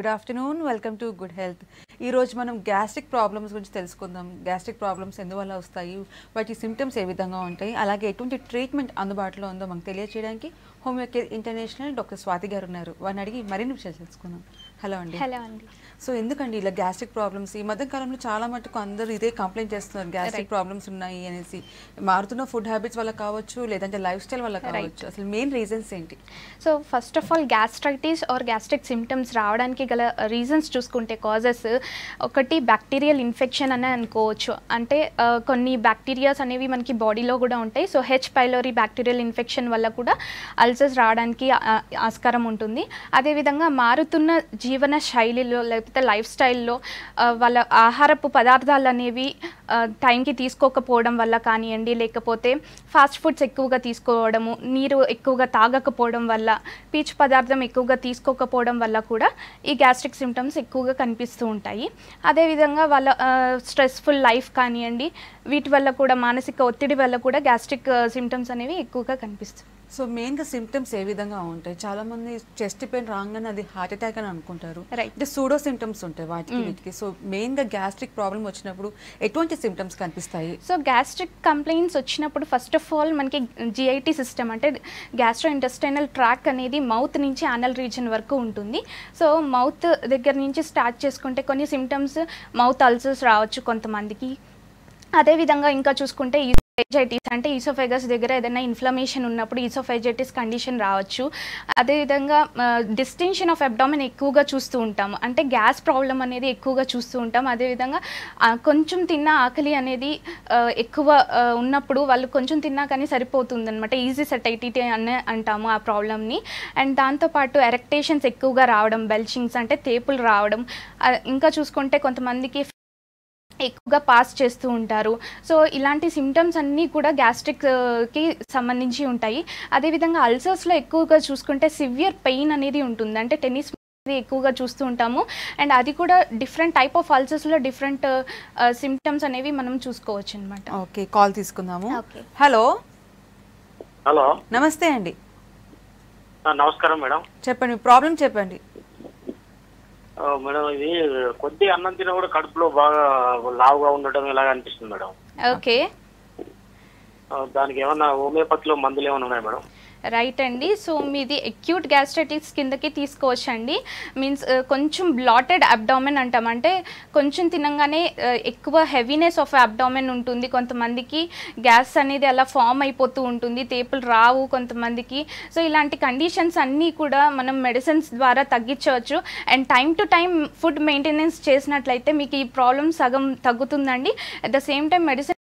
Good afternoon, welcome to good health. ఈరోజు మనం gastric problems గురించి తెలుసుకుందాం. గ్యాస్ట్రిక్ ప్రాబ్లమ్స్ ఎందువల్ల వస్తాయి, వాటి సిమ్టమ్స్ ఏ విధంగా ఉంటాయి, అలాగే ఎటువంటి ట్రీట్మెంట్ అందుబాటులో ఉందో మనకు తెలియజేయడానికి హోమియోకేర్ ఇంటర్నేషనల్ డాక్టర్ స్వాతి గారు ఉన్నారు. వారిని అడిగి మరిన్ని విషయాలు తెలుసుకుందాం. హలో అండి. హలో అండి. సో ఎందుకండి ఇలా గ్యాస్ట్రిక్ ప్రాబ్లమ్స్ ఈ మధ్య కాలంలో చాలా మటుకు అందరూ ఇదే కంప్లైంట్ చేస్తున్నారు, గ్యాస్ట్రిక్ ప్రాబ్లమ్స్ ఉన్నాయి అనేసి. మారుతున్న ఫుడ్ హ్యాబిట్స్ వల్ల కావచ్చు, లేదంటే లైఫ్ స్టైల్ వల్ల కావచ్చు. అసలు మెయిన్ రీజన్స్ ఏంటి? So first of all gastritis or gastric symptoms రావడానికి గల రీజన్స్ చూసుకుంటే కాజెస్ ఒకటి బ్యాక్టీరియల్ ఇన్ఫెక్షన్ అనే అనుకోవచ్చు. అంటే కొన్ని బ్యాక్టీరియాస్ అనేవి మనకి బాడీలో కూడా ఉంటాయి. So H pylori bacterial infection వల్ల కూడా అల్సర్స్ రావడానికి ఆస్కారం ఉంటుంది. అదేవిధంగా మారుతున్న జీవన శైలిలో లేకపోతే లైఫ్ స్టైల్లో వాళ్ళ ఆహారపు పదార్థాలు అనేవి టైంకి తీసుకోకపోవడం వల్ల కానివ్వండి, లేకపోతే ఫాస్ట్ ఫుడ్స్ ఎక్కువగా తీసుకోవడము, నీరు ఎక్కువగా తాగకపోవడం వల్ల, పీచు పదార్థం ఎక్కువగా తీసుకోకపోవడం వల్ల కూడా ఈ గ్యాస్ట్రిక్ సిమ్టమ్స్ ఎక్కువగా కనిపిస్తూ ఉంటాయి. అదేవిధంగా వాళ్ళ స్ట్రెస్ఫుల్ లైఫ్ కానివ్వండి, వీటి వల్ల కూడా మానసిక ఒత్తిడి వల్ల కూడా గ్యాస్ట్రిక్ సిమ్టమ్స్ అనేవి ఎక్కువగా కనిపిస్తాయి. సో మెయిన్గా సిమ్టమ్స్ ఏ విధంగా ఉంటాయి? చాలా మంది చెస్ట్ పెయిన్ రాగానే అది హార్ట్ అటాక్ అని అనుకుంటారు. అంటే సూడో సిమ్టమ్స్ ఉంటాయి వాటికి వీటికి. సో మెయిన్గా గ్యాస్ట్రిక్ ప్రాబ్లం వచ్చినప్పుడు ఎటువంటి సిమ్టమ్స్ కనిపిస్తాయి? సో గ్యాస్ట్రిక్ కంప్లైంట్స్ వచ్చినప్పుడు ఫస్ట్ ఆఫ్ ఆల్ మనకి జిఐటి సిస్టమ్ అంటే గ్యాస్ట్రో ఇంటెస్టైనల్ ట్రాక్ అనేది మౌత్ నుంచి యానల్ రీజన్ వరకు ఉంటుంది. సో మౌత్ దగ్గర నుంచి స్టార్ట్ చేసుకుంటే కొన్ని సిమ్టమ్స్ మౌత్ అల్సర్స్ రావచ్చు కొంతమందికి. అదేవిధంగా ఇంకా చూసుకుంటే ఈసోఫేజైటిస్ అంటే ఈసోఫేగస్ దగ్గర ఏదైనా ఇన్ఫ్లమేషన్ ఉన్నప్పుడు ఈసోఫేజైటిస్ కండిషన్ రావచ్చు. అదేవిధంగా డిస్టెన్షన్ ఆఫ్ అబ్డామిన్ ఎక్కువగా చూస్తూ ఉంటాము, అంటే గ్యాస్ ప్రాబ్లం అనేది ఎక్కువగా చూస్తూ ఉంటాం. అదేవిధంగా కొంచెం తిన్న ఆకలి అనేది ఎక్కువ ఉన్నప్పుడు వాళ్ళు కొంచెం తిన్నా కానీ సరిపోతుంది అనమాట, ఈజీ సెటైటీ అని అంటాము ఆ ప్రాబ్లమ్ని. అండ్ దాంతోపాటు ఎరెక్టేషన్స్ ఎక్కువగా రావడం, బెల్చింగ్స్ అంటే తేపులు రావడం. ఇంకా చూసుకుంటే కొంతమందికి ఎక్కువగా పాస్ చేస్తూ ఉంటారు. సో ఇలాంటి సిమ్టమ్స్ అన్నీ కూడా గ్యాస్ట్రిక్కి సంబంధించి ఉంటాయి. అదేవిధంగా అల్సర్స్లో ఎక్కువగా చూసుకుంటే సివియర్ పెయిన్ అనేది ఉంటుంది, అంటే టెన్నిస్ ఎక్కువగా చూస్తూ ఉంటాము. అండ్ అది కూడా డిఫరెంట్ టైప్ ఆఫ్ అల్సర్స్లో డిఫరెంట్ సిమ్టమ్స్ అనేవి మనం చూసుకోవచ్చు అనమాట. ఓకే, కాల్ తీసుకుందాము. హలో. హలో, నమస్తే అండి. నమస్కారం మేడం. చెప్పండి, మీ ప్రాబ్లం చెప్పండి. మేడం, ఇది కొద్దిగా అన్నం తిన కూడా కడుపులో బాగా లావుగా ఉండటం ఇలాగ అనిపిస్తుంది మేడం. ఓకే, దానికి ఏమన్నా హోమియోపతిలో మందులు ఏమైనా ఉన్నాయి మేడం? రైట్ అండి. సో మీది అక్యూట్ గ్యాస్ట్రైటిస్ కిందకి తీసుకోవచ్చండి. మీన్స్ కొంచెం బ్లాటెడ్ అబ్డామెన్ అంటాం, అంటే కొంచెం తినగానే ఎక్కువ హెవీనెస్ ఆఫ్ అబ్డామెన్ ఉంటుంది. కొంతమందికి గ్యాస్ అనేది అలా ఫామ్ అయిపోతూ ఉంటుంది, తేపులు రావు కొంతమందికి. సో ఇలాంటి కండిషన్స్ అన్నీ కూడా మనం మెడిసిన్స్ ద్వారా తగ్గించవచ్చు. And time to time food maintenance చేసినట్లయితే మీకు ఈ ప్రాబ్లమ్ సగం తగ్గుతుందండి. At the same time medicine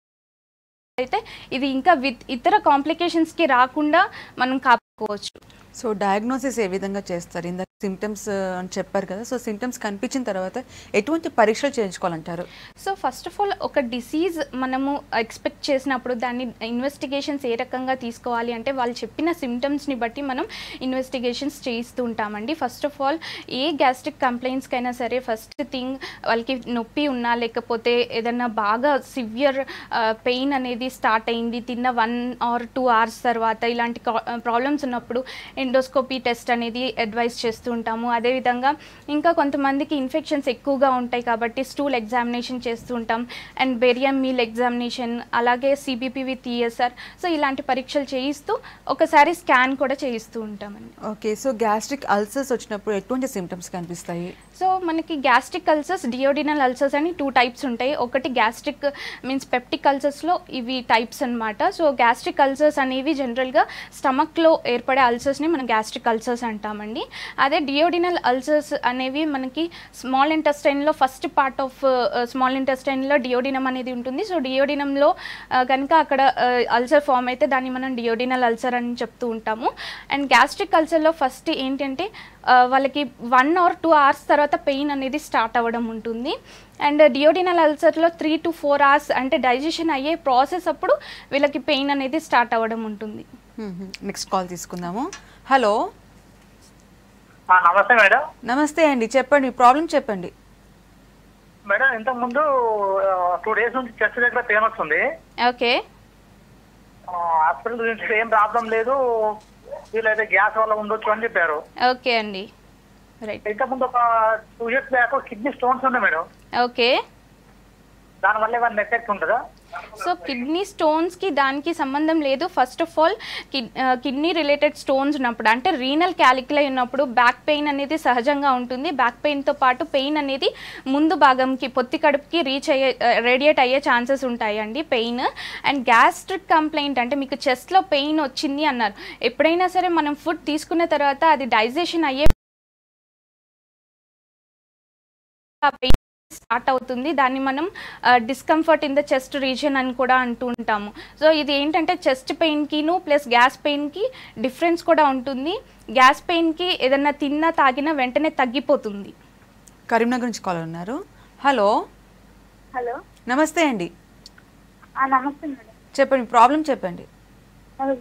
అయితే ఇది ఇంకా ఇతర కాంప్లికేషన్స్కి రాకుండా మనం కాపాడుకోవచ్చు. సో డయాగ్నోసిస్ ఏ విధంగా చేస్తారు? ఇందాక సిమ్టమ్స్ అని చెప్పారు కదా, సో సిమ్టమ్స్ కనిపించిన తర్వాత ఎటువంటి పరీక్షలు చేయించుకోవాలంటారు? సో ఫస్ట్ ఆఫ్ ఆల్ ఒక డిసీజ్ మనము ఎక్స్పెక్ట్ చేసినప్పుడు దాన్ని ఇన్వెస్టిగేషన్స్ ఏ రకంగా తీసుకోవాలి అంటే వాళ్ళు చెప్పిన సిమ్టమ్స్ని బట్టి మనం ఇన్వెస్టిగేషన్స్ చేయిస్తూ ఉంటామండి. First of all a gastric కంప్లైంట్స్కైనా సరే ఫస్ట్ థింగ్ వాళ్ళకి నొప్పి ఉన్నా, లేకపోతే ఏదన్నా బాగా సివియర్ పెయిన్ అనేది స్టార్ట్ అయింది తిన్న 1 or 2 hours తర్వాత, ఇలాంటి ప్రాబ్లమ్స్ ఉన్నప్పుడు ఎండోస్కోపీ టెస్ట్ అనేది అడ్వైస్ చేస్తూ ఉంటాము. అదేవిధంగా ఇంకా కొంతమందికి ఇన్ఫెక్షన్స్ ఎక్కువగా ఉంటాయి కాబట్టి స్టూల్ ఎగ్జామినేషన్ చేస్తూ ఉంటాం. అండ్ బేరియమ్ మీల్ ఎగ్జామినేషన్, అలాగే సిబిపి విత్ ఈఎస్ఆర్. సో ఇలాంటి పరీక్షలు చేయిస్తూ ఒకసారి స్కాన్ కూడా చేయిస్తూ ఉంటామండి. ఓకే, సో గ్యాస్ట్రిక్ అల్సర్స్ వచ్చినప్పుడు ఎటువంటి సిమ్టమ్స్ కనిపిస్తాయి? సో మనకి గ్యాస్ట్రిక్ అల్సర్స్, డియోడినల్ అల్సర్స్ అని 2 types ఉంటాయి. ఒకటి గ్యాస్ట్రిక్ మీన్స్ పెప్టిక్ అల్సర్స్లో ఇవి టైప్స్ అనమాట. సో గ్యాస్ట్రిక్ అల్సర్స్ అనేవి జనరల్గా స్టమక్లో ఏర్పడే అల్సర్స్ని మనం గ్యాస్ట్రిక్ అల్సర్స్ అంటామండి. అదే డియోడినల్ అల్సర్స్ అనేవి మనకి స్మాల్ ఇంటెస్టైన్లో ఫస్ట్ పార్ట్ ఆఫ్ స్మాల్ ఇంటెస్టైన్లో డియోడినం అనేది ఉంటుంది. సో డియోడినంలో కనుక అక్కడ అల్సర్ ఫామ్ అయితే దాన్ని మనం డియోడినల్ అల్సర్ అని చెప్తూ ఉంటాము. అండ్ గ్యాస్ట్రిక్ అల్సర్లో ఫస్ట్ ఏంటంటే వాళ్ళకి 1 or 2 hours తర్వాత పెయిన్ అనేది స్టార్ట్ అవ్వడం ఉంటుంది. అండ్ డియోడినల్ అల్సర్లో 3 to 4 hours అంటే డైజెషన్ అయ్యే ప్రాసెస్ అప్పుడు వీళ్ళకి పెయిన్ అనేది స్టార్ట్ అవ్వడం ఉంటుంది. నెక్స్ట్ కాల్ తీసుకుందాము. హలో. నమస్తే మేడం. నమస్తే అండి, చెప్పండి, మీ ప్రాబ్లం చెప్పండి. మేడం, ఇంతకు ముందు 2 days నుంచి చెస్ట్ దగ్గర పెయిన్ వస్తుంది. ఓకే, హాస్పిటల్ గురించి ఏం ప్రాబ్లం లేదు, వీళ్ళైతే గ్యాస్ వల్ల ఉండొచ్చు అని చెప్పారు. ఓకే అండి. రైట్. ఇంతకుముందు ఒక 2 years బ్యాక్ కిడ్నీ స్టోన్స్ ఉన్నాయి మేడం. ఓకే. దానివల్ల ఏమైనా ఎఫెక్ట్ ఉంటుందా? సో కిడ్నీ స్టోన్స్కి దానికి సంబంధం లేదు. First of all kidney related stones ఉన్నప్పుడు అంటే రీనల్ క్యాలిక్యులై ఉన్నప్పుడు బ్యాక్ పెయిన్ అనేది సహజంగా ఉంటుంది. బ్యాక్ పెయిన్తో పాటు పెయిన్ అనేది ముందు భాగంకి పొత్తి కడుపుకి రేడియేట్ అయ్యే ఛాన్సెస్ ఉంటాయండి పెయిన్. అండ్ గ్యాస్ట్రిక్ కంప్లైంట్ అంటే మీకు చెస్ట్లో పెయిన్ వచ్చింది అన్నారు. ఎప్పుడైనా సరే మనం ఫుడ్ తీసుకున్న తర్వాత అది డైజెషన్ అయ్యే పెయిన్ స్టార్ట్ అవుతుంది. దాన్ని మనం discomfort in the chest region అని కూడా అంటూ ఉంటాము. సో ఇది ఏంటంటే చెస్ట్ పెయిన్కిను ప్లస్ గ్యాస్ పెయిన్కి డిఫరెన్స్ కూడా ఉంటుంది. గ్యాస్ పెయిన్కి ఏదన్నా తిన్నా తాగినా వెంటనే తగ్గిపోతుంది. కరీంనగర్ నుంచి కాల్ ఉన్నారు. హలో. హలో, నమస్తే అండి. నమస్తే మేడం. చెప్పండి, ప్రాబ్లం చెప్పండి.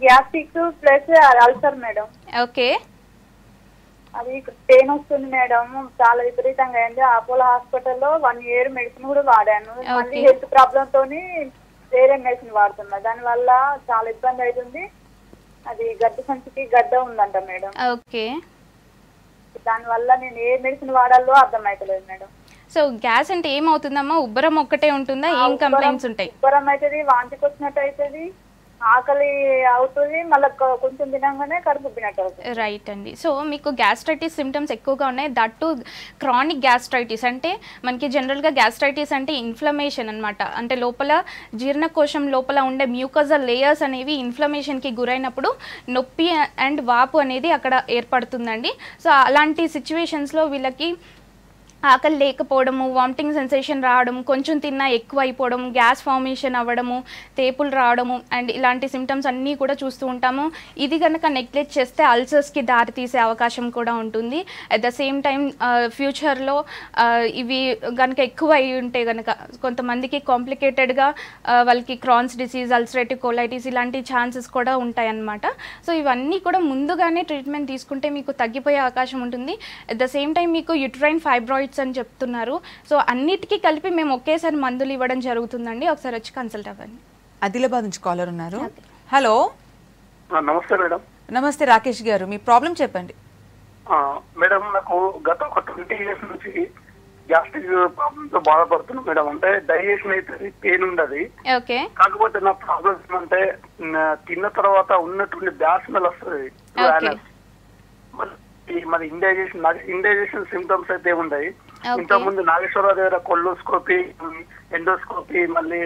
Gastric plus ulcer madam. Okay. అది పెయిన్ వస్తుంది మేడం, చాలా విపరీతంగా అయింది. అపోలో హాస్పిటల్లో 1 year మెడిసిన్ కూడా వాడాను. మళ్ళీ హెల్త్ ప్రాబ్లమ్ తోని వేరే మెడిసిన్ వాడుతున్నా. దానివల్ల చాలా ఇబ్బంది అవుతుంది. అది గడ్డ సంచికి గడ్డ ఉందంట మేడం. ఓకే. దానివల్ల నేను ఏ మెడిసిన్ వాడాలో అర్థం అవుతలేదు మేడం. సో గ్యాస్ అంటే ఏమవుతుందమ్మా? ఉబ్బరం ఒక్కటే ఉంటుందా? ఏం కంప్లైంట్స్ ఉంటాయి? ఉబ్బరం అవుతుంది, వాంతికి వచ్చినట్టు అవుతుంది, ఆకలి అవుతుంది, మళ్ళీ కొంచెం తినంగానే కడుపు ఉబ్బినట్టు అవుతుంది. రైట్ అండి. సో మీకు గ్యాస్ట్రైటిస్ సిమ్టమ్స్ ఎక్కువగా ఉన్నాయి. దట్ టు క్రానిక్ గ్యాస్ట్రైటిస్ అంటే మనకి జనరల్గా గ్యాస్ట్రైటిస్ అంటే ఇన్ఫ్లమేషన్ అనమాట. అంటే లోపల జీర్ణకోశం లోపల ఉండే మ్యూకజల్ లేయర్స్ అనేవి ఇన్ఫ్లమేషన్కి గురైనప్పుడు నొప్పి అండ్ వాపు అనేది అక్కడ ఏర్పడుతుందండి. సో అలాంటి సిచ్యువేషన్స్లో వీళ్ళకి ఆకలి లేకపోవడము, వామిటింగ్ సెన్సేషన్ రావడం, కొంచెం తిన్నా ఎక్కువ అయిపోవడం, గ్యాస్ ఫార్మేషన్ అవ్వడము, తేపులు రావడము అండ్ ఇలాంటి సిమ్టమ్స్ అన్నీ కూడా చూస్తూ ఉంటాము. ఇది కనుక నెగ్లెక్ట్ చేస్తే అల్సర్స్కి దారి తీసే అవకాశం కూడా ఉంటుంది. అట్ ద సేమ్ టైం ఫ్యూచర్లో ఇవి కనుక ఎక్కువ అయి ఉంటే కనుక కొంతమందికి కాంప్లికేటెడ్గా వాళ్ళకి క్రాన్స్ డిసీజ్, అల్సరేటివ్ కోలైటిస్ ఇలాంటి ఛాన్సెస్ కూడా ఉంటాయన్నమాట. సో ఇవన్నీ కూడా ముందుగానే ట్రీట్మెంట్ తీసుకుంటే మీకు తగ్గిపోయే అవకాశం ఉంటుంది. అట్ ద సేమ్ టైం మీకు యుట్రైన్ ఫైబ్రాయిడ్స్ అని చెప్తున్నారు. సో అన్నిటికీ కలిపి మేము ఒకేసారి మందులు ఇవ్వడం జరుగుతుందండి. ఒకసారి వచ్చి కన్సల్ట్ అవ్వండి. ఆదిలాబాద్ నుంచి కాలర్ ఉన్నారు. హలో. నమస్తే మేడం. నమస్తే రాకేష్ గారు, మీ ప్రాబ్లం చెప్పండి. మేడం, నాకు గత ఒక 20 years నుంచి గ్యాస్ట్రిక్ ప్రాబ్లమ్ తో బాధపడుతున్నా మేడం. అంటే డైజెషన్ అయితే పెయిన్ ఉండదు. ఓకే. కాకపోతే నా ప్రాబ్లమ్ ఏమంటే తిన్న తర్వాత ఉన్నటువంటి బ్యాడ్ స్మెల్ వస్తుంది. మరి ఇండైజేషన్ సిమ్టమ్స్ అయితే ఉన్నాయి. ఇంతకుముందు నాగేశ్వరరావు దగ్గర కొల్లోస్కోపీ, ఎండోస్కోపీ, మళ్ళీ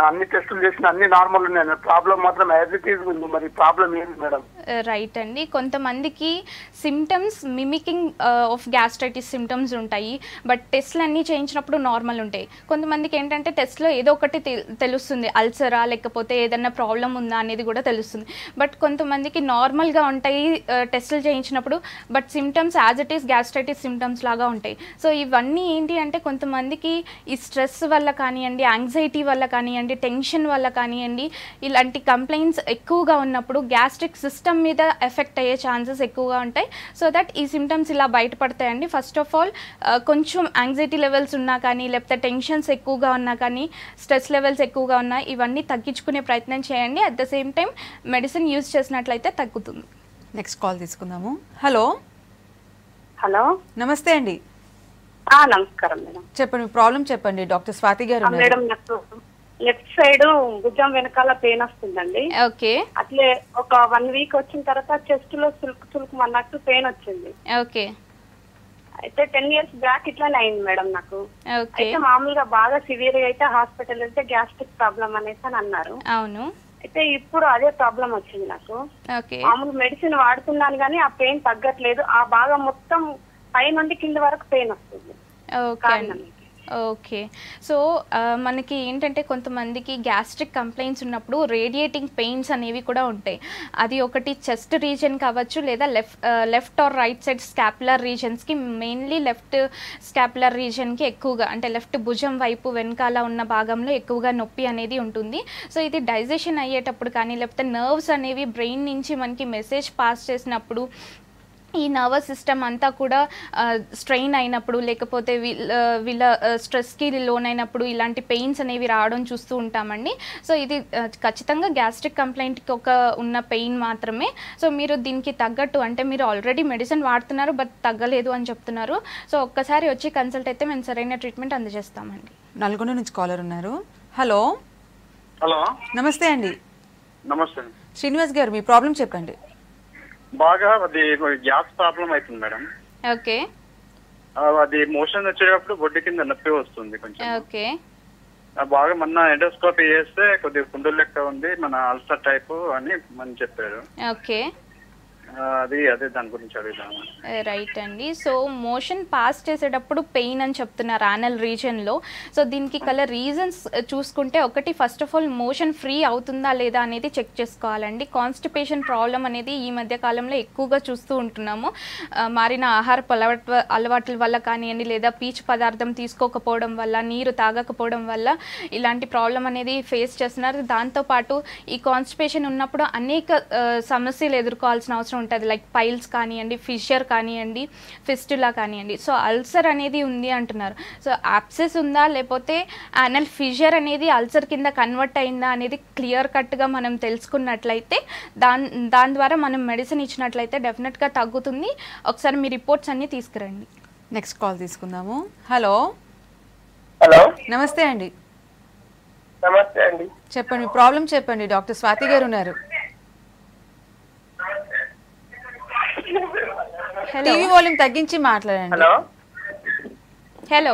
అన్ని టెస్టులు చేసిన అన్ని నార్మల్ ఉన్నాయి. ప్రాబ్లం మాత్రం యాజ్ ఇట్ ఈజ్ ఉంది. మరి ప్రాబ్లం ఏంటి మేడం? రైట్ అండి. కొంతమందికి symptoms mimicking of gastritis symptoms ఉంటాయి. బట్ టెస్ట్లు అన్నీ చేయించినప్పుడు నార్మల్ ఉంటాయి. కొంతమందికి ఏంటంటే టెస్ట్లో ఏదో ఒకటి తెలుస్తుంది, అల్సరా లేకపోతే ఏదన్నా ప్రాబ్లం ఉందా అనేది కూడా తెలుస్తుంది. బట్ కొంతమందికి నార్మల్గా ఉంటాయి టెస్టులు చేయించినప్పుడు, but symptoms as it is gastritis symptoms లాగా ఉంటాయి. సో ఇవన్నీ ఏంటి అంటే కొంతమందికి ఈ స్ట్రెస్ వల్ల కానివ్వండి, యాంగ్జైటీ వల్ల కానివ్వండి, టెన్షన్ వల్ల కానివ్వండి, ఇలాంటి కంప్లైంట్స్ ఎక్కువగా ఉన్నప్పుడు గ్యాస్ట్రిక్ సిస్టమ్ మీద ఎఫెక్ట్ అయ్యే ఛాన్సెస్ ఎక్కువగా ఉంటాయి. సో దట్ ఈ సిమ్టమ్స్ ఇలా బయటపడతాయండి. ఫస్ట్ ఆఫ్ ఆల్ కొంచెం యాంగ్జైటీ లెవెల్స్ ఉన్నా కానీ, లేకపోతే టెన్షన్స్ ఎక్కువగా ఉన్నా కానీ, స్ట్రెస్ లెవెల్స్ ఎక్కువగా ఉన్నా ఇవన్నీ తగ్గించుకునే ప్రయత్నం చేయండి. At the same time medicine use చేసినట్లయితే తగ్గుతుంది. నెక్స్ట్ కాల్ తీసుకుందాము. హలో. హలో, నమస్తే అండి. నమస్కారం మేడం. చెప్పండి, ప్రాబ్లం చెప్పండి. డాక్టర్ స్వాతి గారు ఉన్నారు. మేడం, నాకు లెఫ్ట్ సైడ్ భుజం వెనకాల పెయిన్ వస్తుందండి. ఓకే. అట్లే ఒక 1 week వచ్చిన తర్వాత చెస్ట్ లో చులుకు అన్నట్టు పెయిన్ వచ్చింది. ఓకే. అయితే 10 years బ్యాక్ ఇట్లానే అయింది మేడం నాకు. ఓకే. అయితే మామూలుగా బాగా సివియర్ గా అయితే హాస్పిటల్ వెళ్తే గ్యాస్ట్రిక్ ప్రాబ్లం అనేసి అని అన్నారు. అవును. అయితే ఇప్పుడు అదే ప్రాబ్లం వచ్చింది నాకు. ఓకే. మామూలు మెడిసిన్ వాడుతున్నాను కానీ ఆ పెయిన్ తగ్గట్లేదు. ఆ భాగం మొత్తం పై నుండి కింద వరకు పెయిన్ వస్తుంది. ఓకే. ఓకే. సో మనకి ఏంటంటే కొంతమందికి గ్యాస్ట్రిక్ కంప్లైంట్స్ ఉన్నప్పుడు రేడియేటింగ్ పెయిన్స్ అనేవి కూడా ఉంటాయి. అది ఒకటి చెస్ట్ రీజన్ కావచ్చు, లేదా left or right side scapular రీజన్స్కి, మెయిన్లీ లెఫ్ట్ స్కాపులర్ రీజన్కి ఎక్కువగా అంటే లెఫ్ట్ భుజం వైపు వెనకాల ఉన్న భాగంలో ఎక్కువగా నొప్పి అనేది ఉంటుంది. సో ఇది డైజెషన్ అయ్యేటప్పుడు కానీ, లేకపోతే నర్వ్స్ అనేవి బ్రెయిన్ నుంచి మనకి మెసేజ్ పాస్ చేసినప్పుడు ఈ నర్వస్ సిస్టమ్ అంతా కూడా స్ట్రెయిన్ అయినప్పుడు లేకపోతే వీళ్ళ స్ట్రెస్కి లోనైనప్పుడు ఇలాంటి పెయిన్స్ అనేవి రావడం చూస్తూ ఉంటామండి. సో ఇది ఖచ్చితంగా గ్యాస్ట్రిక్ కంప్లైంట్కి ఉన్న పెయిన్ మాత్రమే. సో మీరు దీనికి తగ్గట్టు అంటే మీరు ఆల్రెడీ మెడిసిన్ వాడుతున్నారు బట్ తగ్గలేదు అని చెప్తున్నారు. సో ఒక్కసారి వచ్చి కన్సల్ట్ అయితే మేము సరైన ట్రీట్మెంట్ అందజేస్తామండి. నల్గొండ నుంచి కాలర్ ఉన్నారు. హలో. హలో, నమస్తే అండి. నమస్తే. శ్రీనివాస్ గారు, మీ ప్రాబ్లం చెప్పండి. బాగా అది గ్యాస్ ప్రాబ్లం అవుతుంది మేడం. ఓకే. అది మోషన్ వచ్చేటప్పుడు బొడ్డు కింద నొప్పి వస్తుంది కొంచెం. ఓకే. బాగా మొన్న ఎండోస్కోపీ చేస్తే కొద్దిగా కుండలు లెక్క ఉంది, మన అల్సర్ టైప్ అని మనం చెప్పారు. ఓకే. అదే దాని గురించి అడుగుదాము. రైట్ అండి. సో మోషన్ పాస్ చేసేటప్పుడు పెయిన్ అని చెప్తున్నారు యానల్ రీజన్లో. సో దీనికి గల రీజన్స్ చూసుకుంటే ఒకటి, first of all motion free అవుతుందా లేదా అనేది చెక్ చేసుకోవాలండి. కాన్స్టిపేషన్ ప్రాబ్లం అనేది ఈ మధ్య కాలంలో ఎక్కువగా చూస్తూ ఉంటున్నాము. మారిన ఆహారపు అలవాట్ల వల్ల కానివ్వండి, లేదా పీచు పదార్థం తీసుకోకపోవడం వల్ల, నీరు తాగకపోవడం వల్ల ఇలాంటి ప్రాబ్లం అనేది ఫేస్ చేస్తున్నారు. దాంతోపాటు ఈ కాన్స్టిపేషన్ ఉన్నప్పుడు అనేక సమస్యలు ఎదుర్కోవాల్సిన అవసరం ఉంటుంది. లైక్ పైల్స్ కానివ్వండి, ఫిషర్ కానివ్వండి, ఫిస్టులా కానివ్వండి. సో అల్సర్ అనేది ఉంది అంటున్నారు. సో అబ్సెస్ ఉందా లేకపోతే యానల్ ఫిషర్ అనేది అల్సర్ కింద కన్వర్ట్ అయిందా అనేది క్లియర్ కట్గా మనం తెలుసుకున్నట్లయితే దాని ద్వారా మనం మెడిసిన్ ఇచ్చినట్లయితే డెఫినెట్గా తగ్గుతుంది. ఒకసారి మీ రిపోర్ట్స్ అన్నీ తీసుకురండి. నెక్స్ట్ కాల్ తీసుకుందాము. హలో. హలో, నమస్తే అండి. నమస్తే అండి. చెప్పండి, మీ ప్రాబ్లం చెప్పండి. డాక్టర్ స్వాతి గారు ఉన్నారు. టీవీ వాల్యూమ్ తగ్గించి మాట్లాడండి. హలో. హలో.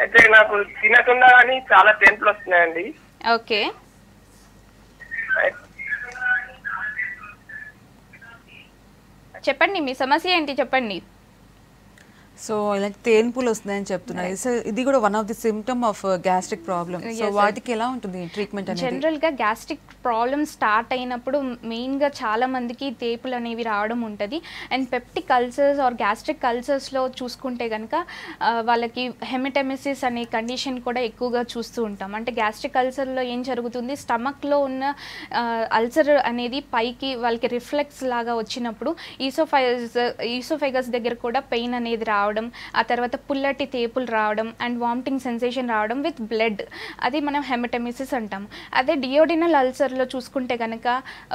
అయితే నాకు తినకుండా కానీ చాలా టెంపులు వస్తున్నాయండి. ఓకే. చెప్పండి, మీ సమస్య ఏంటి చెప్పండి. సో ఇలాంటి తేన్పులు వస్తున్నాయని చెప్తున్నారు. ఇది కూడా one of the symptom of gastric problem. So వాటికి ఎలా ఉంటుంది ట్రీట్మెంట్ అనేది? జనరల్గా గ్యాస్ట్రిక్ ప్రాబ్లమ్ స్టార్ట్ అయినప్పుడు మెయిన్గా చాలా మందికి తేపులు అనేవి రావడం ఉంటుంది. And peptic ulcers or gastric అల్సర్స్లో చూసుకుంటే కనుక వాళ్ళకి హెమటెమిసిస్ అనే కండిషన్ కూడా ఎక్కువగా చూస్తూ ఉంటాం. అంటే గ్యాస్ట్రిక్ అల్సర్లో ఏం జరుగుతుంది, స్టమక్లో ఉన్న అల్సర్ అనేది పైకి వాళ్ళకి రిఫ్లెక్స్ లాగా వచ్చినప్పుడు ఈసోఫైగస్ దగ్గర కూడా పెయిన్ అనేది రావడం, ఆ తర్వాత పుల్లటి తేపులు రావడం అండ్ వామిటింగ్ సెన్సేషన్ రావడం విత్ బ్లడ్, అది మనం హెమటెమిసిస్ అంటాము. అదే డియోడినల్ అల్సర్లో చూసుకుంటే కనుక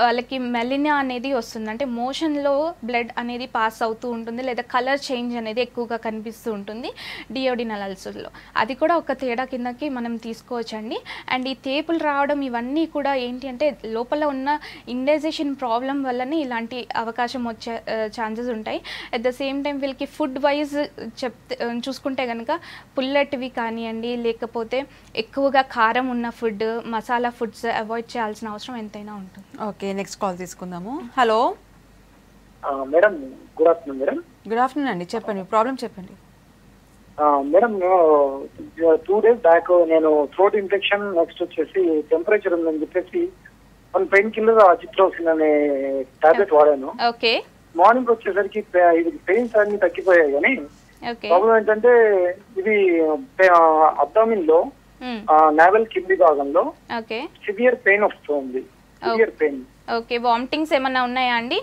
వాళ్ళకి మెలినా అనేది వస్తుంది. అంటే మోషన్లో బ్లడ్ అనేది పాస్ అవుతూ ఉంటుంది, లేదా కలర్ చేంజ్ అనేది ఎక్కువగా కనిపిస్తూ ఉంటుంది డియోడినల్ అల్సర్లో. అది కూడా ఒక తేడా కిందకి మనం తీసుకోవచ్చండి. అండ్ ఈ తేపులు రావడం ఇవన్నీ కూడా ఏంటి అంటే లోపల ఉన్న ఇండైజెషన్ ప్రాబ్లం వల్లనే ఇలాంటి అవకాశం వచ్చే ఛాన్సెస్ ఉంటాయి. అట్ ద సేమ్ టైం వీళ్ళకి ఫుడ్ వైజ్ చూసుకుంటే కనుక పుల్లటివి కానివ్వండి, లేకపోతే ఎక్కువగా కారం ఉన్న ఫుడ్, మసాలా ఫుడ్స్ అవాయిడ్ చేయాల్సిన అవసరం ఎంతైనా ఉంటుంది. ఓకే, నెక్స్ట్ కాల్ తీసుకుందాము. Hello madam, good afternoon madam. Good afternoon అండి. చెప్పండి, ప్రాబ్లం చెప్పండి. మేడం, 2 days బ్యాక్ నేను థ్రోట్ ఇన్ఫెక్షన్, నెక్స్ట్ వచ్చేసి టెంపరేచర్ ఉందని చెప్పేసి పెయిన్ కిల్లర్ అజిత్రోసిన్ అనే టాబ్లెట్ వాడాను. ఓకే. మార్నింగ్ వచ్చేసరికి ఇది పెయిన్స్ అన్ని తగ్గిపోయాయి, కానీ ప్రాబ్లం ఏంటంటే ఇది అబ్డామిన్ లో నావెల్ కింది భాగంలో సివియర్ పెయిన్ వస్తుంది. Severe pain. ఓకే. వామిటింగ్స్ ఏమన్నా ఉన్నాయా అండి?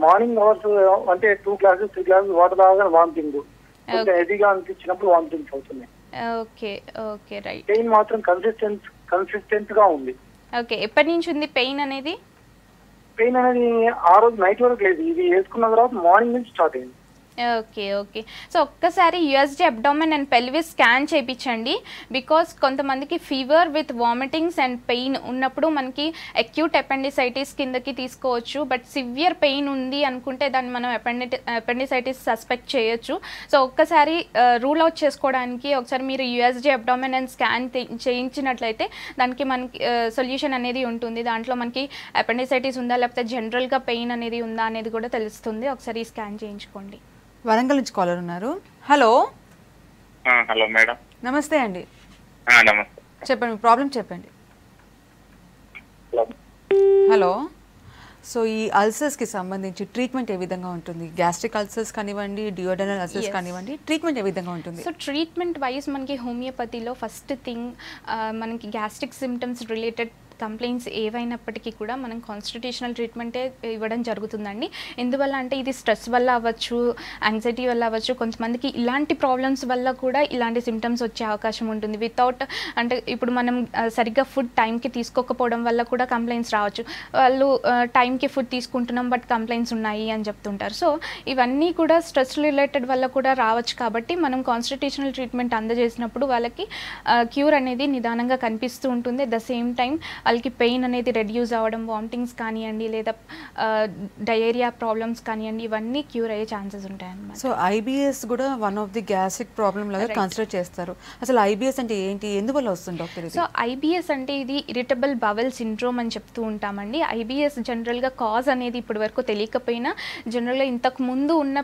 మార్నింగ్ అవర్స్ అంటే 2 glasses 3 glasses వాటర్ తాగానే వామిటింగ్, హెవీగా అనిపించినప్పుడు వామిటింగ్స్ అవుతున్నాయి. ఓకే. Okay, right. పెయిన్ మాత్రం కన్సిస్టెంట్ గా ఉంది. ఓకే. ఎప్పటి నుంచి ఉంది పెయిన్ అనేది? పెయిన్ అనేది ఆ రోజు నైట్ వరకు లేదు, ఇది వేసుకున్న తర్వాత మార్నింగ్ నుంచి స్టార్ట్ అయింది. ఓకే. ఓకే. సో ఒక్కసారి USG abdomen and pelvis scan చేయించండి. బికాస్ కొంతమందికి fever with vomitings and pain ఉన్నప్పుడు మనకి అక్యూట్ అపెండిసైటిస్ కిందకి తీసుకోవచ్చు. బట్ సివియర్ పెయిన్ ఉంది అనుకుంటే దాన్ని మనం అపెండిసైటిస్ సస్పెక్ట్ చేయొచ్చు. సో ఒక్కసారి రూల్ అవుట్ చేసుకోవడానికి ఒకసారి మీరు యూఎస్జీ అబ్డామెన్ అండ్ స్కాన్ చేయించినట్లయితే దానికి మనకి సొల్యూషన్ అనేది ఉంటుంది. దాంట్లో మనకి అపెండిసైటిస్ ఉందా లేకపోతే జనరల్గా పెయిన్ అనేది ఉందా అనేది కూడా తెలుస్తుంది. ఒకసారి స్కాన్ చేయించుకోండి. వరంగల్ నుంచి కాలర్ ఉన్నారు. హలో. Hello madam. నమస్తే అండి. నమస్తే. చెప్పండి, మీ ప్రాబ్లం చెప్పండి. హలో. సో ఈ అల్సర్స్కి సంబంధించి ట్రీట్మెంట్ ఏ విధంగా ఉంటుంది? గ్యాస్ట్రిక్ అల్సర్స్ కానివ్వండి, డియోడనల్ అల్సర్స్ కానివ్వండి, ట్రీట్మెంట్ ఏ విధంగా ఉంటుంది? సో ట్రీట్మెంట్ వైజ్ మనకి హోమియోపతిలో ఫస్ట్ థింగ్ మనకి గ్యాస్ట్రిక్ సిమ్టమ్స్ రిలేటెడ్ కంప్లైంట్స్ ఏవైనప్పటికీ కూడా మనం కాన్స్టిట్యూషనల్ ట్రీట్మెంటే ఇవ్వడం జరుగుతుందండి. ఎందువల్ల అంటే ఇది స్ట్రెస్ వల్ల అవ్వచ్చు, యాంగ్జైటీ వల్ల అవ్వచ్చు, కొంతమందికి ఇలాంటి ప్రాబ్లమ్స్ వల్ల కూడా ఇలాంటి సిమ్టమ్స్ వచ్చే అవకాశం ఉంటుంది. వితౌట్ అంటే ఇప్పుడు మనం సరిగ్గా ఫుడ్ టైంకి తీసుకోకపోవడం వల్ల కూడా కంప్లైంట్స్ రావచ్చు. వాళ్ళు టైంకి ఫుడ్ తీసుకుంటున్నాం బట్ కంప్లైంట్స్ ఉన్నాయి అని చెప్తుంటారు. సో ఇవన్నీ కూడా స్ట్రెస్ రిలేటెడ్ వల్ల కూడా రావచ్చు. కాబట్టి మనం కాన్స్టిట్యూషనల్ ట్రీట్మెంట్ అందజేసినప్పుడు వాళ్ళకి క్యూర్ అనేది నిదానంగా కనిపిస్తూ ఉంటుంది. అట్ ద సేమ్ టైం వాళ్ళకి పెయిన్ అనేది రెడ్యూస్ అవ్వడం, వామిటింగ్స్ కానివ్వండి లేదా డయేరియా ప్రాబ్లమ్స్ కానివ్వండి, ఇవన్నీ క్యూర్ అయ్యే ఛాన్సెస్ ఉంటాయన్నమాట. సో ఐబిఎస్ కూడా one of the gastric problem లాగా కన్సిడర్ చేస్తారు. అసలు ఐబిఎస్ అంటే ఏంటి, ఎందువల్ల వస్తుంది డాక్టర్? సో ఐబిఎస్ అంటే ఇది ఇరిటబుల్ బవెల్ సిండ్రోమ్ అని చెప్తూ ఉంటామండి. ఐబిఎస్ జనరల్గా కాజ్ అనేది ఇప్పటి వరకు తెలియకపోయినా జనరల్గా ఇంతకు ముందు ఉన్న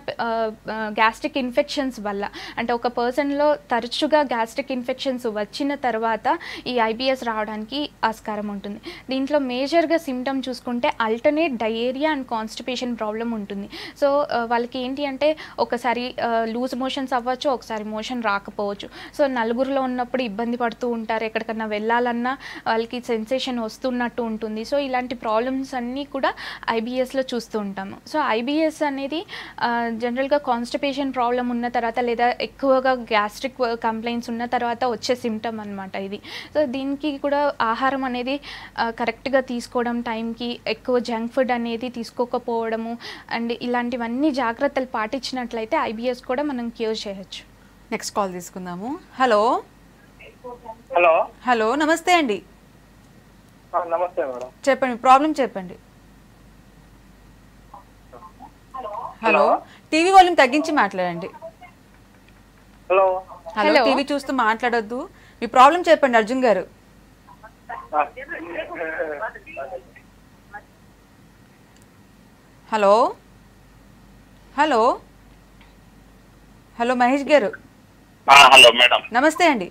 గ్యాస్ట్రిక్ ఇన్ఫెక్షన్స్ వల్ల, అంటే ఒక పర్సన్లో తరచుగా గ్యాస్ట్రిక్ ఇన్ఫెక్షన్స్ వచ్చిన తర్వాత ఈ ఐబిఎస్ రావడానికి ఆస్కారం ఉంటుంది. దీంట్లో మేజర్గా సిమ్టమ్ చూసుకుంటే alternate diarrhoea and constipation problem ఉంటుంది. సో వాళ్ళకి ఏంటి అంటే ఒకసారి లూజ్ మోషన్స్ అవ్వచ్చు, ఒకసారి మోషన్ రాకపోవచ్చు. సో నలుగురిలో ఉన్నప్పుడు ఇబ్బంది పడుతూ ఉంటారు, ఎక్కడికన్నా వెళ్ళాలన్నా వాళ్ళకి సెన్సేషన్ వస్తున్నట్టు ఉంటుంది. సో ఇలాంటి ప్రాబ్లమ్స్ అన్నీ కూడా ఐబిఎస్లో చూస్తూ ఉంటాము. సో ఐబిఎస్ అనేది జనరల్గా కాన్స్టిపేషన్ ప్రాబ్లం ఉన్న తర్వాత లేదా ఎక్కువగా గ్యాస్ట్రిక్ కంప్లైంట్స్ ఉన్న తర్వాత వచ్చే సిమ్టమ్ అనమాట ఇది. సో దీనికి కూడా ఆహారం అనేది కరెక్ట్గా తీసుకోవడం, టైంకి ఎక్కువ జంక్ ఫుడ్ అనేది తీసుకోకపోవడము అండ్ ఇలాంటివన్నీ జాగ్రత్తలు పాటించినట్లయితే ఐబిఎస్ కూడా మనం క్యూర్ చేయొచ్చు. నెక్స్ట్ కాల్ తీసుకుందాము. హలో హలో హలో నమస్తే అండి. నమస్తే మేడం. చెప్పండి, ప్రాబ్లం చెప్పండి. హలో, టీవీ వాల్యూమ్ తగ్గించి మాట్లాడండి. హలో హలో, టీవీ చూస్తూ మాట్లాడొద్దు. మీ ప్రాబ్లం చెప్పండి అర్జున్ గారు. హలో హలో హలో మహేష్ గారు. Hello madam. నమస్తే అండి.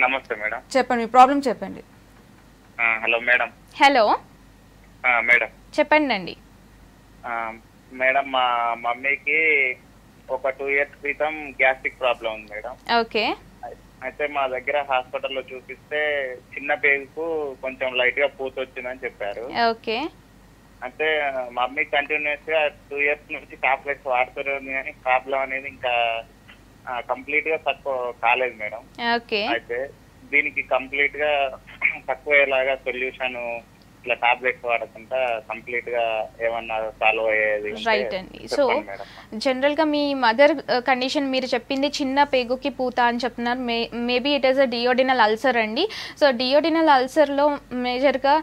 నమస్తే మేడం. చెప్పండి, మీ ప్రాబ్లం చెప్పండి. Hello madam. హలో మేడం చెప్పండి అండి. మేడం మా మమ్మీకి ఒక 2 years క్రితం గ్యాస్ట్రిక్ ప్రాబ్లం ఉంది మేడం. ఓకే. అయితే మా దగ్గర హాస్పిటల్లో చూపిస్తే చిన్న పేగుకు కొంచెం లైట్ గా పూత వచ్చిందని చెప్పారు. ఓకే. అంటే మా మమ్మీ కంటిన్యూస్ గా 2 years నుంచి టాబ్లెట్స్ వాడుతుంది కానీ ప్రాబ్లం అనేది ఇంకా కంప్లీట్ గా తక్కువ కాలేదు మేడం. ఓకే. అయితే దీనికి కంప్లీట్ గా తక్కువయ్యేలాగా సొల్యూషన్ ఇట్లా టాబ్లెట్స్ వాడకుండా కంప్లీట్ గా ఏమన్నా సాల్వ్ అయ్యేది? రైట్ అండి. సో జనరల్ గా మీ మదర్ కండిషన్ మీరు చెప్పింది చిన్న పేగుకి పూత అని చెప్తున్నారు. Maybe it is a duodenal ulcer అండి. సో డియోడినల్ అల్సర్ లో మేజర్ గా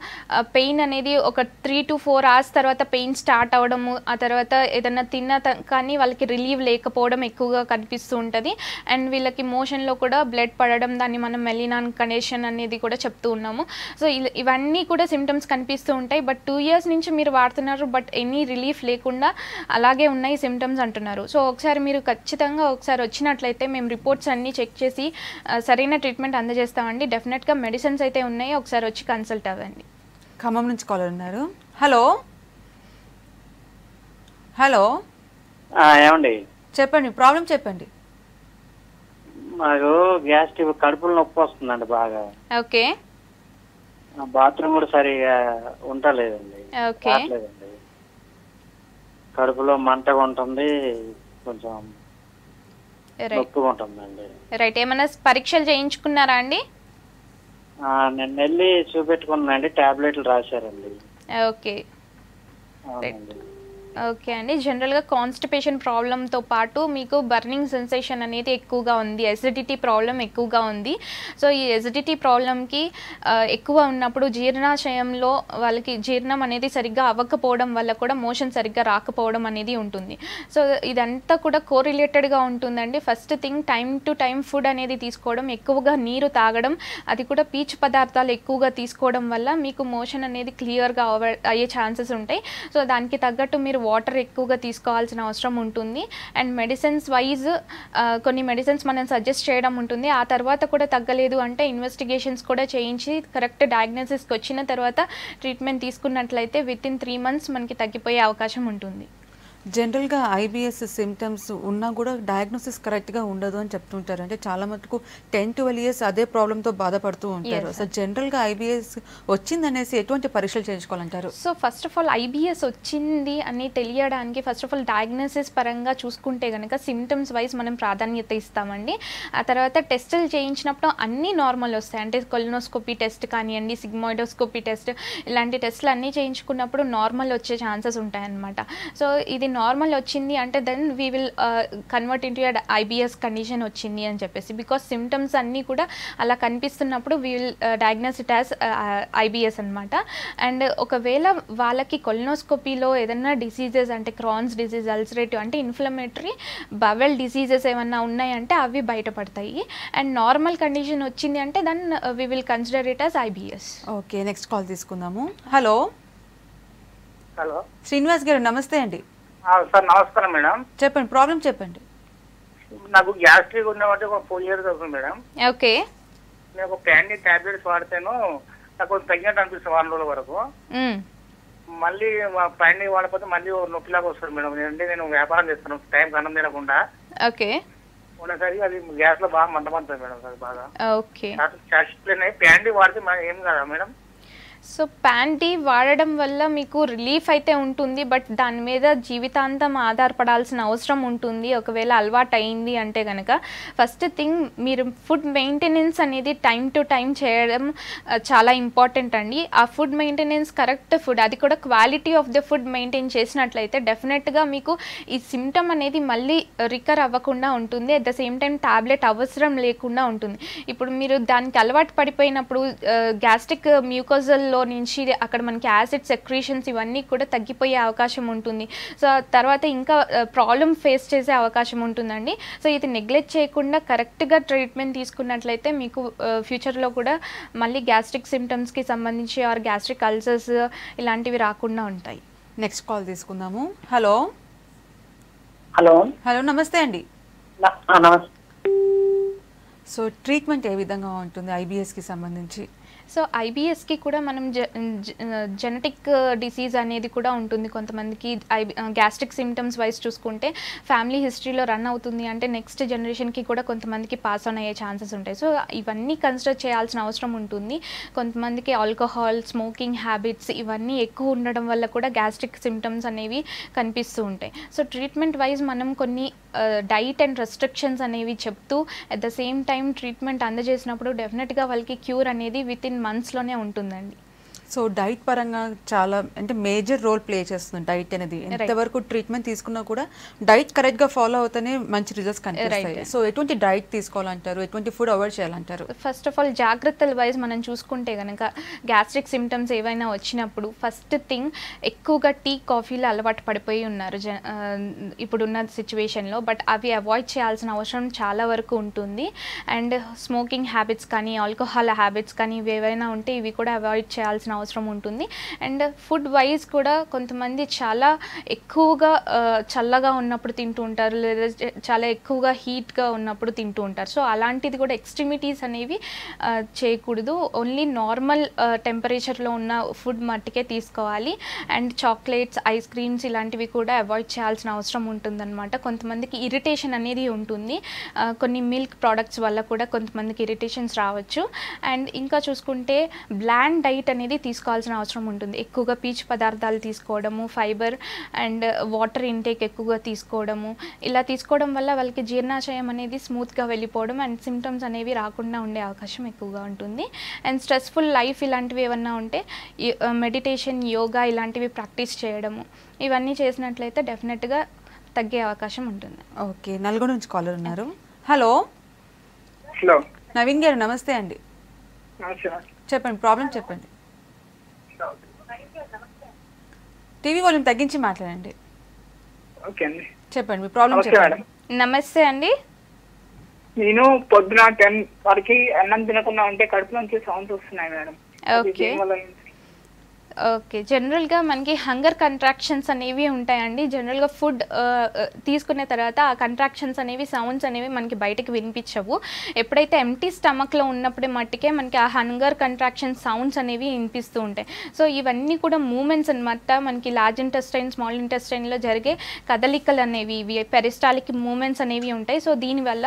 పెయిన్ అనేది ఒక 3 to 4 hours తర్వాత పెయిన్ స్టార్ట్ అవడము, ఆ తర్వాత ఏదైనా కానీ వాళ్ళకి రిలీవ్ లేకపోవడం ఎక్కువగా కనిపిస్తూ ఉంటుంది. అండ్ వీళ్ళకి మోషన్ లో కూడా బ్లడ్ పడడం, దాన్ని మనం మెలినాన్ కండిషన్ అనేది కూడా చెప్తూ ఉన్నాము. సో ఇవన్నీ కూడా సిమ్టమ్స్ కనిపిస్తూ ఉంటాయి. బట్ 2 years నుంచి మీరు వాడుతున్నారు, బట్ ఎనీ రిలీఫ్ లేకుండా అలాగే ఉన్నాయి సిమ్టమ్స్ అంటున్నారు. సో ఒకసారి మీరు ఖచ్చితంగా ఒకసారి వచ్చినట్లయితే మేము రిపోర్ట్స్ అన్నీ చెక్ చేసి సరైన ట్రీట్మెంట్ అందజేస్తామండి. డెఫినెట్గా మెడిసిన్స్ అయితే ఉన్నాయి, ఒకసారి వచ్చి కన్సల్ట్ అవ్వండి. ఖమ్మం నుంచి కాలర్ ఉన్నారు. హలో హలో ఏమండి చెప్పండి, ప్రాబ్లం చెప్పండి. మాకు గ్యాస్ట్రిక్ కడుపులో నొప్పి వస్తుందండి బాగా. ఓకే. బాత్రూమ్ కూడా సరిగా ఉండలేదండి. ఓకే. కడుపులో మంటగా ఉంటుంది, కొంచెం నొప్పిగా ఉంటుందండి. రైట్. ఏమైనా పరీక్షలు చేయించుకున్నారా అండి? నేను వెళ్ళి చూపెట్టుకున్నానండి, టాబ్లెట్లు రాశారండి. ఓకే. ఓకే అండి. జనరల్గా కాన్స్టిపేషన్ ప్రాబ్లంతో పాటు మీకు బర్నింగ్ సెన్సేషన్ అనేది ఎక్కువగా ఉంది, ఎసిడిటీ ప్రాబ్లం ఎక్కువగా ఉంది. సో ఈ ఎసిడిటీ ప్రాబ్లంకి ఎక్కువ ఉన్నప్పుడు జీర్ణాశయంలో వాళ్ళకి జీర్ణం అనేది సరిగ్గా అవ్వకపోవడం వల్ల కూడా మోషన్ సరిగ్గా రాకపోవడం అనేది ఉంటుంది. సో ఇదంతా కూడా కోరిలేటెడ్గా ఉంటుందండి. First thing time to time food అనేది తీసుకోవడం, ఎక్కువగా నీరు తాగడం, అది కూడా పీచు పదార్థాలు ఎక్కువగా తీసుకోవడం వల్ల మీకు మోషన్ అనేది క్లియర్గా అయ్యే ఛాన్సెస్ ఉంటాయి. సో దానికి తగ్గట్టు మీరు వాటర్ ఎక్కువగా తీసుకోవాల్సిన అవసరం ఉంటుంది. అండ్ మెడిసిన్స్ వైజ్ కొన్ని మెడిసిన్స్ మనం సజెస్ట్ చేయడం ఉంటుంది. ఆ తర్వాత కూడా తగ్గలేదు అంటే ఇన్వెస్టిగేషన్స్ కూడా చేయించి కరెక్ట్ డయాగ్నోసిస్కి వచ్చిన తర్వాత ట్రీట్మెంట్ తీసుకున్నట్లయితే విత్ ఇన్ 3 months మనకి తగ్గిపోయే అవకాశం ఉంటుంది. జనరల్గా ఐబిఎస్ సిమ్టమ్స్ ఉన్నా కూడా డయాగ్నోసిస్ కరెక్ట్గా ఉండదు అని చెప్తుంటారు. అంటే చాలా మటుకు 10-12 years అదే ప్రాబ్లంతో బాధపడుతూ ఉంటారు. సో జనరల్గా ఐబిఎస్ వచ్చిందనేసి ఎటువంటి పరీక్షలు చేయించుకోవాలంటారు? So first of all IBS వచ్చింది అని తెలియడానికి ఫస్ట్ ఆఫ్ ఆల్ డయాగ్నోసిస్ పరంగా చూసుకుంటే కనుక సిమ్టమ్స్ వైజ్ మనం ప్రాధాన్యత ఇస్తామండి. ఆ తర్వాత టెస్టులు చేయించినప్పుడు అన్నీ నార్మల్ వస్తాయి. అంటే కొలినోస్కోపీ టెస్ట్ కానివ్వండి, సిగ్మాయిడోస్కోపీ టెస్ట్, ఇలాంటి టెస్టులు అన్నీ చేయించుకున్నప్పుడు నార్మల్ వచ్చే ఛాన్సెస్ ఉంటాయన్నమాట. సో ఇది నార్మల్ వచ్చింది అంటే then we will convert into IBS condition వచ్చింది అని చెప్పేసి. బికాస్ సిమ్టమ్స్ అన్నీ కూడా అలా కనిపిస్తున్నప్పుడు we will diagnose it as IBS అనమాట. అండ్ ఒకవేళ వాళ్ళకి కొలినోస్కోపీలో ఏదైనా డిసీజెస్ అంటే క్రాన్స్ డిసీజ్, అల్సరేటివ్ అంటే ఇన్ఫ్లమేటరీ బవెల్ డిసీజెస్ ఏమన్నా ఉన్నాయంటే అవి బయటపడతాయి. అండ్ నార్మల్ కండిషన్ వచ్చింది అంటే then we will consider it as IBS. Okay, next call తీసుకుందాము. హలో హలో శ్రీనివాస్ గారు, నమస్తే అండి. సార్ నమస్కారం మేడం. చెప్పండి, ప్రాబ్లం చెప్పండి. నాకు గ్యాస్ట్రిక్ ఉన్నవంటే ఒక 4 years అవుతుంది మేడం. ఓకే. నేను ఒక ప్యాండీ టాబ్లెట్స్ వాడితేను నాకు తగ్గినట్టు అనిపిస్తుంది 1 రోజుల వరకు. మళ్ళీ ప్యాండీ వాడకపోతే మళ్ళీ నొప్పిలాగా వస్తుంది మేడం. అంటే నేను వ్యాపారం చేస్తాను టైం అన్నం తినకుండా. ఓకే. ఉన్నసరికి అది గ్యాస్ లో బాగా మంటపడుతుంది మేడం. అది బాగా ఓకే. ప్యాండీ వాడితే ఏం కదా మేడం? సో ప్యాంటీ వాడడం వల్ల మీకు రిలీఫ్ అయితే ఉంటుంది, బట్ దాని మీద జీవితాంతం ఆధారపడాల్సిన అవసరం ఉంటుంది ఒకవేళ అలవాటు అయింది అంటే కనుక. ఫస్ట్ థింగ్, మీరు ఫుడ్ మెయింటెనెన్స్ అనేది టైం టు టైం చేయడం చాలా ఇంపార్టెంట్ అండి. ఆ ఫుడ్ మెయింటెనెన్స్ కరెక్ట్ ఫుడ్, అది కూడా quality of the food maintain చేసినట్లయితే డెఫినెట్గా మీకు ఈ సిమ్టమ్ అనేది మళ్ళీ రికర్ అవ్వకుండా ఉంటుంది. At the same time tablet అవసరం లేకుండా ఉంటుంది. ఇప్పుడు మీరు దానికి అలవాటు పడిపోయినప్పుడు గ్యాస్ట్రిక్ మ్యూకోజల్లో నుంచి అక్కడ మనకి యాసిడ్ సెక్రీషన్స్ ఇవన్నీ కూడా తగ్గిపోయే అవకాశం ఉంటుంది. సో తర్వాత ఇంకా ప్రాబ్లం ఫేస్ చేసే అవకాశం ఉంటుందండి. సో ఇది నెగ్లెక్ట్ చేయకుండా కరెక్ట్గా ట్రీట్మెంట్ తీసుకున్నట్లయితే మీకు ఫ్యూచర్లో కూడా మళ్ళీ గ్యాస్ట్రిక్ సిమ్టమ్స్కి సంబంధించి ఆర్ గ్యాస్ట్రిక్ అల్సర్స్ ఇలాంటివి రాకుండా ఉంటాయి. నెక్స్ట్ కాల్ తీసుకుందాము. హలో హలో హలో నమస్తే అండి. నమస్తే. సో ట్రీట్మెంట్ ఏ విధంగా ఉంటుంది ఐబిఎస్కి సంబంధించి? సో ఐబిఎస్కి కూడా మనం జెనెటిక్ డిసీజ్ అనేది కూడా ఉంటుంది. కొంతమందికి గ్యాస్ట్రిక్ సిమ్టమ్స్ వైజ్ చూసుకుంటే ఫ్యామిలీ హిస్టరీలో రన్ అవుతుంది అంటే నెక్స్ట్ జనరేషన్కి కూడా కొంతమందికి పాస్ ఆన్ అయ్యే ఛాన్సెస్ ఉంటాయి. సో ఇవన్నీ కన్సిడర్ చేయాల్సిన అవసరం ఉంటుంది. కొంతమందికి ఆల్కహాల్, స్మోకింగ్ హ్యాబిట్స్ ఇవన్నీ ఎక్కువ ఉండడం వల్ల కూడా గ్యాస్ట్రిక్ సిమ్టమ్స్ అనేవి కనిపిస్తూ ఉంటాయి. సో ట్రీట్మెంట్ వైజ్ మనం కొన్ని డైట్ అండ్ రెస్ట్రిక్షన్స్ అనేవి చెప్తూ at the same time treatment అందజేసినప్పుడు డెఫినెట్గా వాళ్ళకి క్యూర్ అనేది విత్ ఇన్ మంత్స్లోనే ఉంటుందండి. సో డైట్ పరంగా చాలా అంటే మేజర్ రోల్ ప్లే చేస్తుంది డైట్ అనేది. ఎంతవరకు ట్రీట్మెంట్ తీసుకున్నా కూడా డైట్ కరెక్ట్గా ఫాలో అవుతూనే మంచి రిజల్ట్స్ కనిపిస్తాయి. సో ఎటువంటి డైట్ తీసుకోవాలంటారు, ఎటువంటి ఫుడ్ అవాయిడ్ చేయాలంటారు? ఫస్ట్ ఆఫ్ ఆల్ జాగ్రత్తల వైజ్ మనం చూసుకుంటే కనుక గ్యాస్ట్రిక్ సిమ్టమ్స్ ఏవైనా వచ్చినప్పుడు ఫస్ట్ థింగ్, ఎక్కువగా టీ కాఫీలు అలవాటు పడిపోయి ఉన్నారు ఇప్పుడున్న సిచ్యువేషన్లో. బట్ అవి అవాయిడ్ చేయాల్సిన అవసరం చాలా వరకు ఉంటుంది. అండ్ స్మోకింగ్ హ్యాబిట్స్ కానీ, ఆల్కహాల్ హ్యాబిట్స్ కానీ ఇవి ఏవైనా ఉంటే ఇవి కూడా అవాయిడ్ చేయాల్సిన అవసరం ఉంటుంది. అండ్ ఫుడ్ వైజ్ కూడా కొంతమంది చాలా ఎక్కువగా చల్లగా ఉన్నప్పుడు తింటూ ఉంటారు, లేదా చాలా ఎక్కువగా హీట్గా ఉన్నప్పుడు తింటూ ఉంటారు. సో అలాంటిది కూడా ఎక్స్ట్రీమిటీస్ అనేవి చేయకూడదు. ఓన్లీ నార్మల్ టెంపరేచర్లో ఉన్న ఫుడ్ మట్టుకే తీసుకోవాలి. అండ్ చాక్లెట్స్, ఐస్ క్రీమ్స్ ఇలాంటివి కూడా అవాయిడ్ చేయాల్సిన అవసరం ఉంటుందన్నమాట. కొంతమందికి ఇరిటేషన్ అనేది ఉంటుంది. కొన్ని మిల్క్ ప్రోడక్ట్స్ వల్ల కూడా కొంతమందికి ఇరిటేషన్స్ రావచ్చు. అండ్ ఇంకా చూసుకుంటే బ్లాండ్ డైట్ అనేది తీసుకోవాల్సిన అవసరం ఉంటుంది. ఎక్కువగా పీచు పదార్థాలు తీసుకోవడము, ఫైబర్ అండ్ వాటర్ ఇంటేక్ ఎక్కువగా తీసుకోవడము, ఇలా తీసుకోవడం వల్ల వాళ్ళకి జీర్ణాశయం అనేది స్మూత్గా వెళ్ళిపోవడం అండ్ సిమ్టమ్స్ అనేవి రాకుండా ఉండే అవకాశం ఎక్కువగా ఉంటుంది. అండ్ స్ట్రెస్ఫుల్ లైఫ్ ఇలాంటివి ఏమన్నా ఉంటే మెడిటేషన్, యోగా ఇలాంటివి ప్రాక్టీస్ చేయడము, ఇవన్నీ చేసినట్లయితే డెఫినెట్గా తగ్గే అవకాశం ఉంటుంది. ఓకే, నల్గొండ నుంచి కాలర్ ఉన్నారు. హలో హలో నవీన్ గారు, నమస్తే అండి. చెప్పండి, ప్రాబ్లం చెప్పండి. టీవీ వాల్యూమ్ తగ్గించి మాట్లాడండి. ఓకే అండి, చెప్పండి మీ ప్రాబ్లం చెప్పండి. నమస్తే అండి. నేను పొద్దున 10 వరకు అన్నం తినకుండా ఉంటే కడుపు నుంచి సౌండ్స్ వస్తున్నాయి మేడం. Okay, okay. జనరల్‌గా మనకి హంగర్ కంట్రాక్షన్స్ అనేవి ఉంటాయండి. జనరల్‌గా ఫుడ్ తీసుకున్న తర్వాత ఆ కంట్రాక్షన్స్ అనేవి, సౌండ్స్ అనేవి మనకి బయటకి వినిపించవు. ఎప్పుడైతే ఎంప్టీ స్టమక్‌లో ఉన్నప్పుడే మట్టుకే మనకి ఆ హంగర్ కంట్రాక్షన్ సౌండ్స్ అనేవి వినిపిస్తూ ఉంటాయి. సో ఇవన్నీ కూడా మూమెంట్స్ అన్నమాట. మనకి లార్జ్ ఇంటెస్టైన్, స్మాల్ ఇంటెస్టైన్‌లో జరిగే కదలికలు అనేవి, ఇవి పెరిస్టాలిక్ మూమెంట్స్ అనేవి ఉంటాయి. సో దీనివల్ల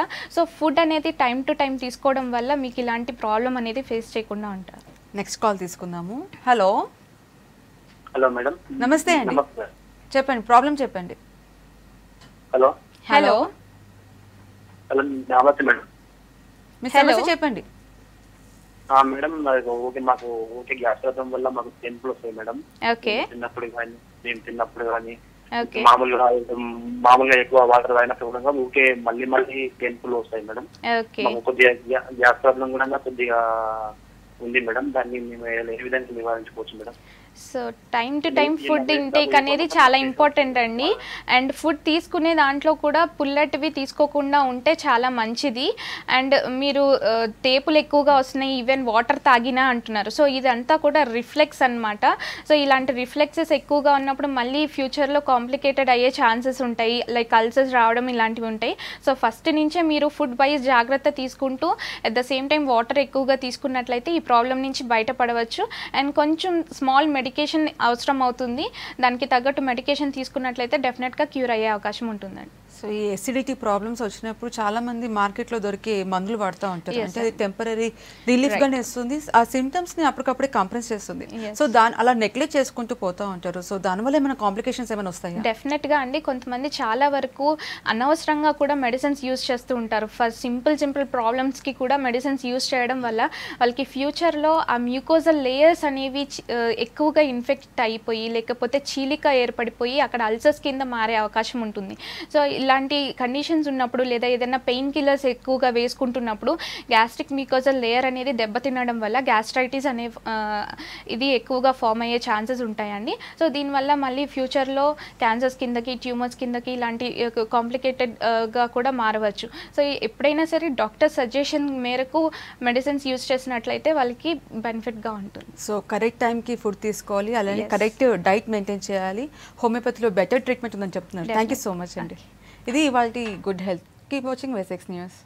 ఫుడ్ అనేది టైం టు టైం తీసుకోవడం వల్ల మీకు ఇలాంటి ప్రాబ్లం అనేది ఫేస్ చేయకుండా ఉంటారు. నెక్స్ట్ కాల్ తీసుకుందాము. Hello hello madam. నమస్తే అండి. చెప్పండి, ప్రాబ్లం చెప్పండి. హలో హలో హలో నమస్తే మేడం. మీ సమస్య చెప్పండి. మేడం మాకు ఓకే గ్యాస్ ప్రాబ్లం వల్ల మాకు పెయిన్ఫుల్ వస్తాయి మేడం. ఓకే. నేను తిన్నప్పుడు కానీ మామూలుగా ఎక్కువ వాటర్ తాగినప్పుడు కూడా ఊకే మళ్ళీ పెయిన్ఫుల్ వస్తాయి మేడం. మాకు కొద్దిగా గ్యాస్ ప్రాబ్లం కూడా కొద్దిగా ఉంది మేడం. దాన్ని మేము ఏ విధంగా నివారించుకోవచ్చు madam? So time to time food intake అనేది చాలా ఇంపార్టెంట్ అండి. అండ్ ఫుడ్ తీసుకునే దాంట్లో కూడా పుల్లటివి తీసుకోకుండా ఉంటే చాలా మంచిది. అండ్ మీరు తేపులు ఎక్కువగా వస్తున్నాయి, ఈవెన్ వాటర్ తాగినా అంటున్నారు. సో ఇదంతా కూడా రిఫ్లెక్స్ అనమాట. సో ఇలాంటి రిఫ్లెక్సెస్ ఎక్కువగా ఉన్నప్పుడు మళ్ళీ ఫ్యూచర్లో కాంప్లికేటెడ్ అయ్యే ఛాన్సెస్ ఉంటాయి, లైక్ అల్సర్స్ రావడం ఇలాంటివి ఉంటాయి. సో ఫస్ట్ నుంచే మీరు ఫుడ్ వైజ్ జాగ్రత్త తీసుకుంటూ at the same time water ఎక్కువగా తీసుకున్నట్లయితే ఈ ప్రాబ్లం నుంచి బయటపడవచ్చు. అండ్ కొంచెం స్మాల్ మెడికేషన్ అవసరం అవుతుంది. దానికి తగ్గట్టు మెడికేషన్ తీసుకున్నట్లయితే డెఫినెట్గా క్యూర్ అయ్యే అవకాశం ఉంటుందండి. సో ఈ ఎసిడిటీ ప్రాబ్లమ్స్ వచ్చినప్పుడు చాలా మంది మార్కెట్లో దొరికే మందులు వాడుతూ ఉంటారు. అంటే అది టెంపరీ రిలీఫ్ గానే ఇస్తుంది, ఆ సిమ్టమ్స్ ని అప్పటికప్పుడే కంప్రెస్ చేస్తుంది. సో అలా నెగ్లెక్ట్ చేసుకుంటూ పోతూ ఉంటారు. సో దానివల్ల ఏమైనా కాంప్లికేషన్స్ ఏమైనా వస్తాయా? డెఫినెట్గా అండి. కొంతమంది చాలా వరకు అనవసరంగా కూడా మెడిసిన్స్ యూజ్ చేస్తూ ఉంటారు. ఫర్ సింపుల్ ప్రాబ్లమ్స్కి కూడా మెడిసిన్స్ యూజ్ చేయడం వల్ల వాళ్ళకి ఫ్యూచర్లో ఆ మ్యూకోజల్ లేయర్స్ అనేవి ఎక్కువగా ఇన్ఫెక్ట్ అయిపోయి, లేకపోతే చీలిక ఏర్పడిపోయి అక్కడ అల్సర్స్ కింద మారే అవకాశం ఉంటుంది. సో ఇలాంటి కండిషన్స్ ఉన్నప్పుడు, లేదా ఏదైనా పెయిన్ కిల్లర్స్ ఎక్కువగా వేసుకుంటున్నప్పుడు గ్యాస్ట్రిక్ మ్యూకోజల్ లేయర్ అనేది దెబ్బతినడం వల్ల గ్యాస్ట్రైటిస్ అనే ఇది ఎక్కువగా ఫామ్ అయ్యే ఛాన్సెస్ ఉంటాయండి. సో దీనివల్ల మళ్ళీ ఫ్యూచర్లో క్యాన్సర్స్ కిందకి, ట్యూమర్స్ కిందకి ఇలాంటి కాంప్లికేటెడ్గా కూడా మారవచ్చు. సో ఎప్పుడైనా సరే డాక్టర్ సజెషన్ మేరకు మెడిసిన్స్ యూజ్ చేసినట్లయితే వాళ్ళకి బెనిఫిట్గా ఉంటుంది. సో కరెక్ట్ టైంకి ఫుడ్ తీసుకోవాలి, అలానే కరెక్ట్ డైట్ మెయింటైన్ చేయాలి. హోమియోపతిలో బెటర్ ట్రీట్మెంట్ ఉందని చెప్తున్నారు. థ్యాంక్ యూ సో మచ్ అండి. ఇది ఇవాల్టి good health. Keep watching YSX news.